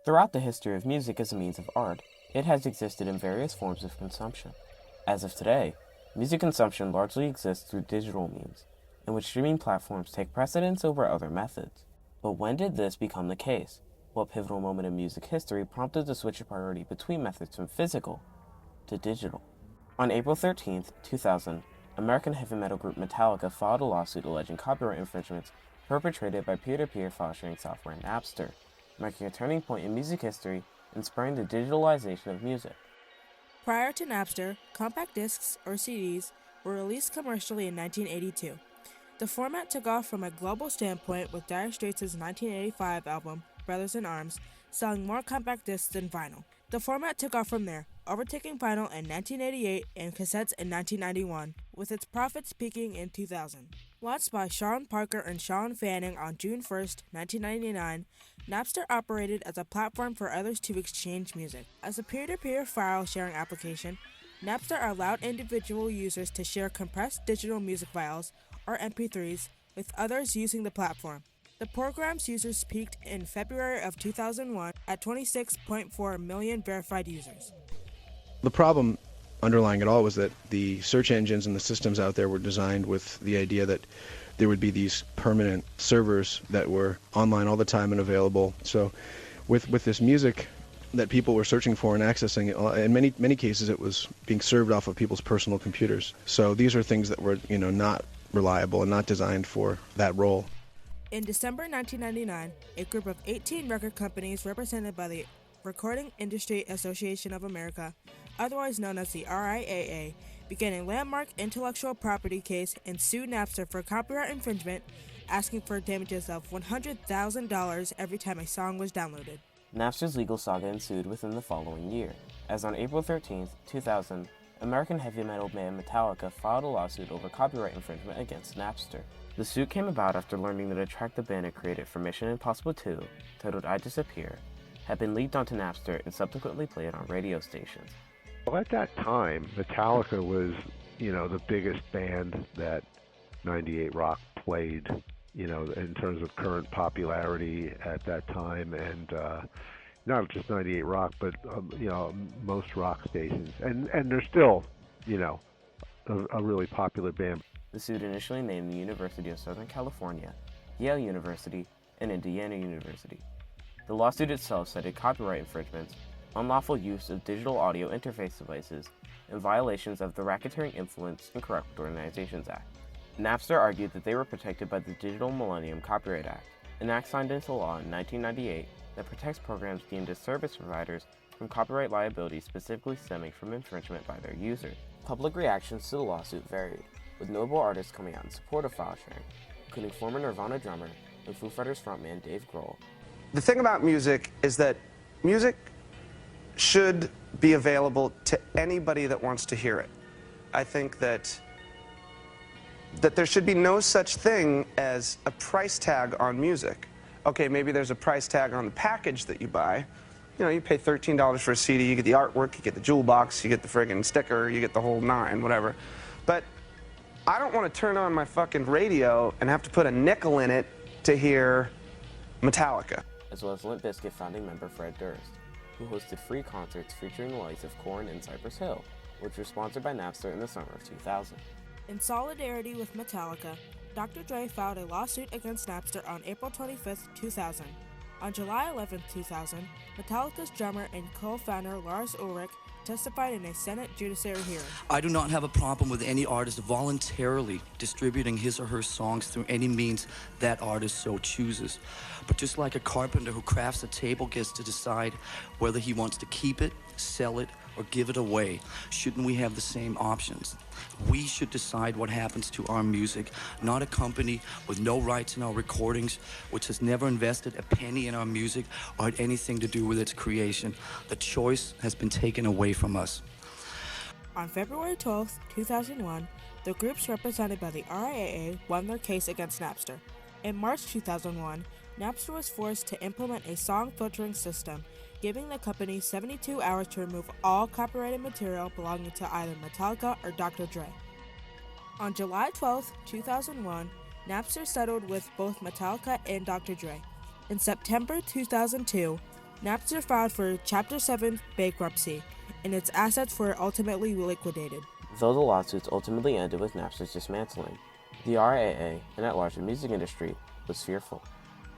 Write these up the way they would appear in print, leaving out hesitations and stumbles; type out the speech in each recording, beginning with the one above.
Throughout the history of music as a means of art, it has existed in various forms of consumption. As of today, music consumption largely exists through digital means, in which streaming platforms take precedence over other methods. But when did this become the case? What pivotal moment in music history prompted the switch of priority between methods from physical to digital? On April 13, 2000, American heavy metal group Metallica filed a lawsuit alleging copyright infringements perpetrated by peer-to-peer file-sharing software Napster, marking a turning point in music history and spurring the digitalization of music. Prior to Napster, compact discs, or CDs, were released commercially in 1982. The format took off from a global standpoint, with Dire Straits' 1985 album, Brothers in Arms, selling more compact discs than vinyl. The format took off from there, overtaking vinyl in 1988 and cassettes in 1991, with its profits peaking in 2000. Launched by Sean Parker and Sean Fanning on June 1, 1999, Napster operated as a platform for others to exchange music. As a peer-to-peer file-sharing application, Napster allowed individual users to share compressed digital music files, or MP3s, with others using the platform. The program's users peaked in February of 2001 at 26.4 million verified users. The problem underlying it all was that the search engines and the systems out there were designed with the idea that there would be these permanent servers that were online all the time and available. So with this music that people were searching for and accessing, in many cases it was being served off of people's personal computers. So these are things that were not reliable and not designed for that role. In December 1999, a group of 18 record companies represented by the Recording Industry Association of America, otherwise known as the RIAA, began a landmark intellectual property case and sued Napster for copyright infringement, asking for damages of $100,000 every time a song was downloaded. Napster's legal saga ensued within the following year, as on April 13, 2000, American heavy metal band Metallica filed a lawsuit over copyright infringement against Napster. The suit came about after learning that a track the band had created for Mission Impossible 2, titled I Disappear, had been leaked onto Napster and subsequently played on radio stations. Well, at that time, Metallica was, the biggest band that 98 Rock played, in terms of current popularity at that time, and not just 98 Rock, but most rock stations, and they're still, a really popular band. The suit initially named the University of Southern California, Yale University, and Indiana University. The lawsuit itself cited copyright infringements, unlawful use of digital audio interface devices, and violations of the Racketeering Influence and Corrupt Organizations Act. Napster argued that they were protected by the Digital Millennium Copyright Act, an act signed into law in 1998 that protects programs deemed as service providers from copyright liability specifically stemming from infringement by their users. Public reactions to the lawsuit varied, with notable artists coming out in support of file sharing, including former Nirvana drummer and Foo Fighters frontman Dave Grohl. The thing about music is that music should be available to anybody that wants to hear it. I think that there should be no such thing as a price tag on music. Okay, maybe there's a price tag on the package that you buy. You pay $13 for a CD, you get the artwork, you get the jewel box, you get the friggin' sticker, you get the whole nine, whatever. But I don't want to turn on my fucking radio and have to put a nickel in it to hear Metallica. As well as Limp Bizkit founding member Fred Durst, who hosted free concerts featuring the likes of Korn and Cypress Hill, which were sponsored by Napster in the summer of 2000. In solidarity with Metallica, Dr. Dre filed a lawsuit against Napster on April 25, 2000. On July 11, 2000, Metallica's drummer and co-founder Lars Ulrich testified in a Senate judiciary hearing. I do not have a problem with any artist voluntarily distributing his or her songs through any means that artist so chooses. But just like a carpenter who crafts a table gets to decide whether he wants to keep it, sell it, or give it away, shouldn't we have the same options? We should decide what happens to our music, not a company with no rights in our recordings, which has never invested a penny in our music or had anything to do with its creation. The choice has been taken away from us. On February 12, 2001, the groups represented by the RIAA won their case against Napster. In March 2001, Napster was forced to implement a song filtering system, giving the company 72 hours to remove all copyrighted material belonging to either Metallica or Dr. Dre. On July 12, 2001, Napster settled with both Metallica and Dr. Dre. In September 2002, Napster filed for Chapter 7 bankruptcy, and its assets were ultimately liquidated. Though the lawsuits ultimately ended with Napster's dismantling, the RIAA and at large the music industry was fearful.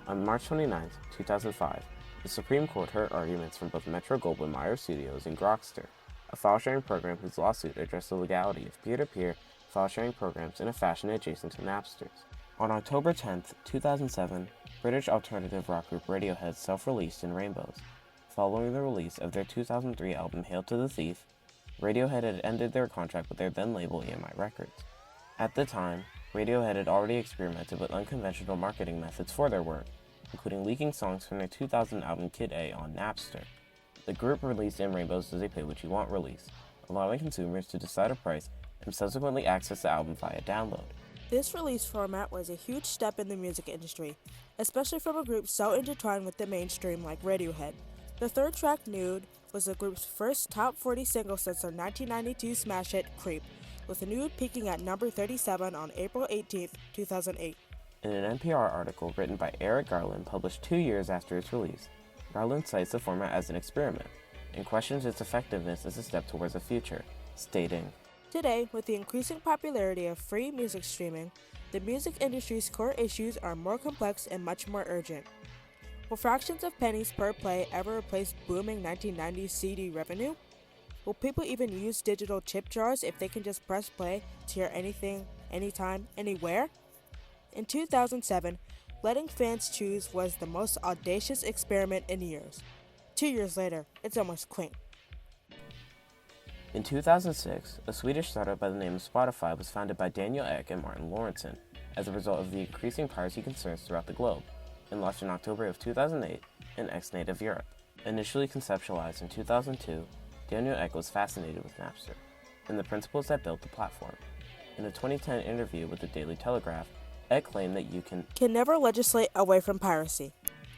On March 29, 2005, the Supreme Court heard arguments from both Metro-Goldwyn-Mayer Studios and Grokster, a file-sharing program whose lawsuit addressed the legality of peer-to-peer file-sharing programs in a fashion adjacent to Napster's. On October 10, 2007, British alternative rock group Radiohead self-released in Rainbows. Following the release of their 2003 album Hail to the Thief, Radiohead had ended their contract with their then-label EMI Records. At the time, Radiohead had already experimented with unconventional marketing methods for their work, including leaking songs from their 2000 album Kid A on Napster. The group released In Rainbows as a pay-what-you-want release, allowing consumers to decide a price and subsequently access the album via download. This release format was a huge step in the music industry, especially from a group so intertwined with the mainstream like Radiohead. The third track, Nude, was the group's first top 40 single since their 1992 smash hit, Creep, with Nude peaking at number 37 on April 18, 2008. In an NPR article written by Eric Garland published 2 years after its release, Garland cites the format as an experiment and questions its effectiveness as a step towards the future, stating, Today, with the increasing popularity of free music streaming, the music industry's core issues are more complex and much more urgent. Will fractions of pennies per play ever replace booming 1990s CD revenue? Will people even use digital chip jars if they can just press play to hear anything, anytime, anywhere? In 2007, letting fans choose was the most audacious experiment in years. 2 years later, it's almost quaint. In 2006, a Swedish startup by the name of Spotify was founded by Daniel Ek and Martin Lorentzen as a result of the increasing piracy concerns throughout the globe, and launched in October of 2008 in ex-native Europe. Initially conceptualized in 2002, Daniel Ek was fascinated with Napster and the principles that built the platform. In a 2010 interview with the Daily Telegraph, Ek claimed that you can never legislate away from piracy.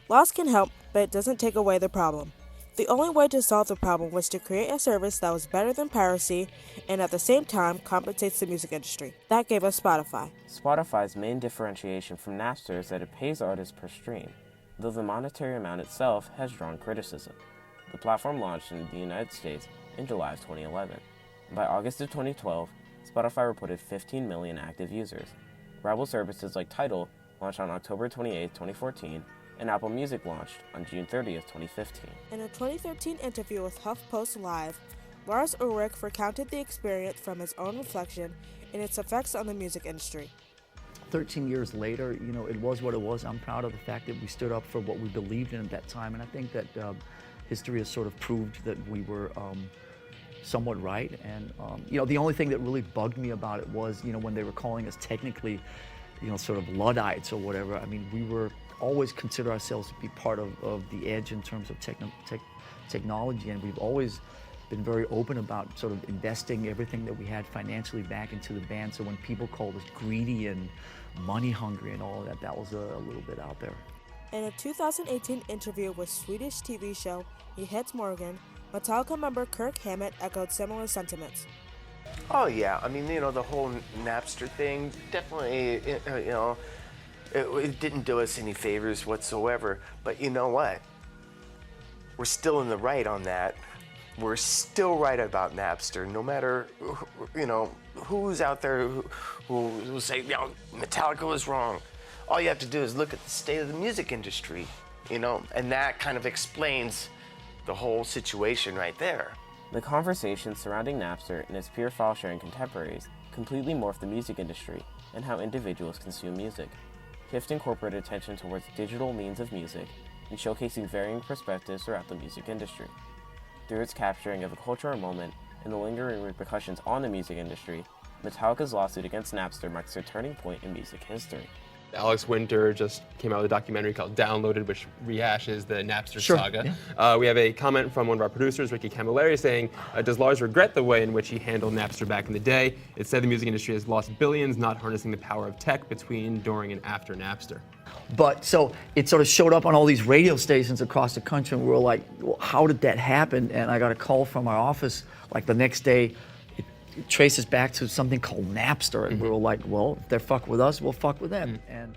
Laws can help, but it doesn't take away the problem. The only way to solve the problem was to create a service that was better than piracy and at the same time compensates the music industry. That gave us Spotify. Spotify's main differentiation from Napster is that it pays artists per stream, though the monetary amount itself has drawn criticism. The platform launched in the United States in July of 2011. By August of 2012, Spotify reported 15 million active users. Rival services like Tidal launched on October 28, 2014, and Apple Music launched on June 30, 2015. In a 2013 interview with HuffPost Live, Lars Ulrich recounted the experience from his own reflection and its effects on the music industry. 13 years later, it was what it was. I'm proud of the fact that we stood up for what we believed in at that time, and I think that history has sort of proved that we were somewhat right. And the only thing that really bugged me about it was, when they were calling us technically, sort of Luddites or whatever. I mean, we were always consider ourselves to be part of the edge in terms of technology, and we've always been very open about sort of investing everything that we had financially back into the band. So when people called us greedy and money hungry and all of that, that was a little bit out there. In a 2018 interview with Swedish TV show Nyhetsmorgon, Metallica member Kirk Hammett echoed similar sentiments. Oh yeah, I mean, the whole Napster thing definitely, it didn't do us any favors whatsoever. But you know what? We're still in the right on that. We're still right about Napster, no matter, who's out there who will say, Metallica was wrong. All you have to do is look at the state of the music industry, and that kind of explains the whole situation right there. The conversation surrounding Napster and its peer file-sharing contemporaries completely morphed the music industry and how individuals consume music, shifting corporate attention towards digital means of music and showcasing varying perspectives throughout the music industry. Through its capturing of a cultural moment and the lingering repercussions on the music industry, Metallica's lawsuit against Napster marks a turning point in music history. Alex Winter just came out with a documentary called Downloaded, which rehashes the Napster saga. Yeah. We have a comment from one of our producers, Ricky Camilleri, saying, does Lars regret the way in which he handled Napster back in the day? It said the music industry has lost billions not harnessing the power of tech between, during, and after Napster. But so it sort of showed up on all these radio stations across the country, and we were like, well, how did that happen? And I got a call from our office like the next day. It traces back to something called Napster, and we were like, well, if they're fuck with us, we'll fuck with them. And